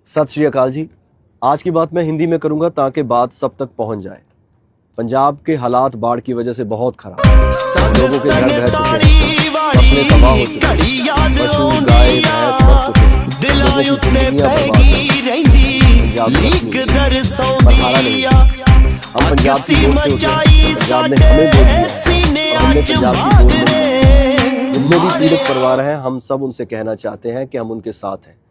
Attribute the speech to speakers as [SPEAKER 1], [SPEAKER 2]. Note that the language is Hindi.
[SPEAKER 1] सत श्री अकाल जी। आज की बात मैं हिंदी में करूंगा ताकि बात सब तक पहुंच जाए। पंजाब के हालात बाढ़ की वजह से बहुत खराब हैं। लोगों के घर बह चुके हैं, फसलें तबाह हो चुकी हैं, पशु गाय भैंस मर चुके हैं, लोगों की जिंदगियां बर्बाद हैं। पंजाब की अपनी पर हारा नहीं। हम पंजाब की गोद से उठे, पंजाब ने हमें गोद लिया और हमने पंजाब की गोद ली। जितने भी पीड़ित परिवार हैं, हम सब उनसे कहना चाहते हैं कि हम उनके साथ हैं।